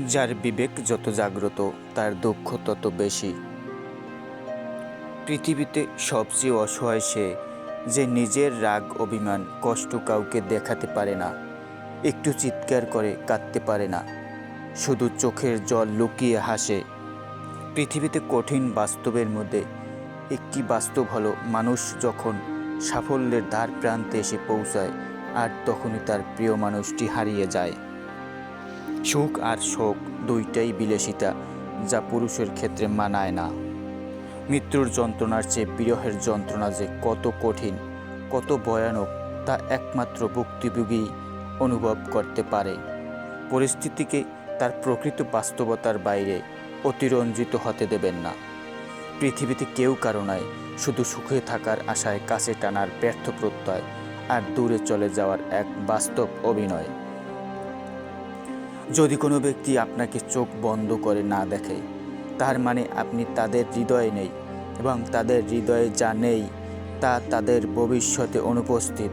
যার বিবেক যত জাগ্রত তার দুঃখ তত বেশি। পৃথিবীতে সবচেয়ে অসহায় সে, যে নিজের রাগ অভিমান কষ্ট কাউকে দেখাতে পারে না, একটু চিৎকার করে কাঁদতে পারে না, শুধু চোখের জল লুকিয়ে হাসে। পৃথিবীতে কঠিন বাস্তবের মধ্যে একটি বাস্তব হলো, মানুষ যখন সাফল্যের দ্বার প্রান্তে এসে পৌঁছায় আর তখনই তার প্রিয় মানুষটি হারিয়ে যায়। সুখ আর শোক দুইটাই বিলাসিতা, যা পুরুষের ক্ষেত্রে মানায় না। মৃত্যুর যন্ত্রণার চেয়ে বিরহের যন্ত্রণা যে কত কঠিন, কত ভয়ানক, তা একমাত্র ভুক্তভোগী অনুভব করতে পারে। পরিস্থিতিকে তার প্রকৃত বাস্তবতার বাইরে অতিরঞ্জিত হতে দেবেন না। পৃথিবীতে কেউ কারো নয়, শুধু সুখে থাকার আশায় কাছে টানার ব্যর্থ প্রত্যয় আর দূরে চলে যাওয়ার এক বাস্তব অভিনয়। যদি কোনো ব্যক্তি আপনাকে চোখ বন্ধ করে না দেখে, তার মানে আপনি তাদের হৃদয়ে নেই, এবং তাদের হৃদয়ে যা নেই তা তাদের ভবিষ্যতে অনুপস্থিত।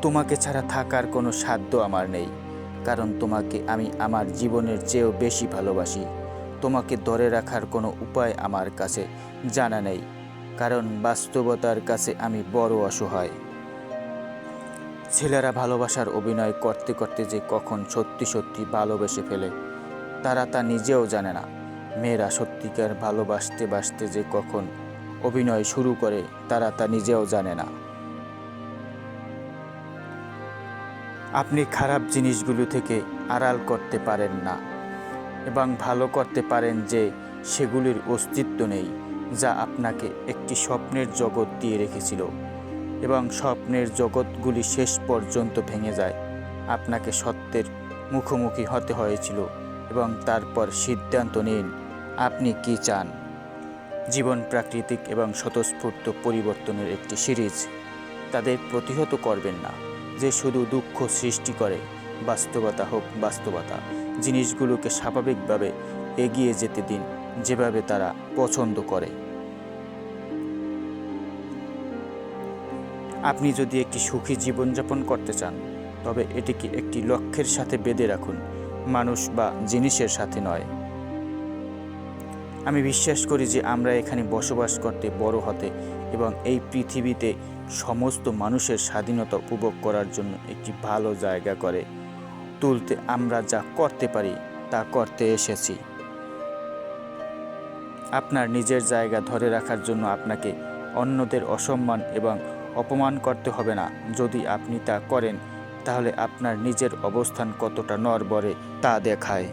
তোমাকে ছাড়া থাকার কোনো সাধ্য আমার নেই, কারণ তোমাকে আমি আমার জীবনের চেয়েও বেশি ভালোবাসি। তোমাকে ধরে রাখার কোনো উপায় আমার কাছে জানা নেই, কারণ বাস্তবতার কাছে আমি বড় অসহায়। ছেলেরা ভালোবাসার অভিনয় করতে করতে যে কখন সত্যি সত্যি ভালোবেসে ফেলে, তারা তা নিজেও জানে না। মেয়েরা সত্যিকার ভালোবাসতে বাসতে যে কখন অভিনয় শুরু করে, তারা তা নিজেও জানে না। আপনি খারাপ জিনিসগুলো থেকে আড়াল করতে পারেন না, এবং ভালো করতে পারেন যে সেগুলির অস্তিত্ব নেই, যা আপনাকে একটি স্বপ্নের জগৎ দিয়ে রেখেছিল, এবং স্বপ্নের জগৎগুলি শেষ পর্যন্ত ভেঙে যায়। আপনাকে সত্যের মুখোমুখি হতে হয়েছিল, এবং তারপর সিদ্ধান্ত নিন আপনি কি চান। জীবন প্রাকৃতিক এবং স্বতঃস্ফূর্ত পরিবর্তনের একটি সিরিজ। তাদের প্রতিহত করবেন না, যে শুধু দুঃখ সৃষ্টি করে। বাস্তবতা হোক বাস্তবতা, জিনিসগুলোকে স্বাভাবিকভাবে এগিয়ে যেতে দিন, যেভাবে তারা পছন্দ করে। আপনি যদি একটি সুখী জীবনযাপন করতে চান, তবে এটিকে একটি লক্ষ্যের সাথে বেঁধে রাখুন, মানুষ বা জিনিসের সাথে নয়। আমি বিশ্বাস করি যে আমরা এখানে বসবাস করতে, বড় হতে এবং এই পৃথিবীতে সমস্ত মানুষের স্বাধীনতা উপভোগ করার জন্য একটি ভালো জায়গা করে তুলতে আমরা যা করতে পারি তা করতে এসেছি। আপনার নিজের জায়গা ধরে রাখার জন্য আপনাকে অন্যদের অসম্মান এবং অপমান করতে হবে না। যদি আপনি তা করেন, তাহলে আপনার নিজের অবস্থান কতটা নড়বড়ে তা দেখায়।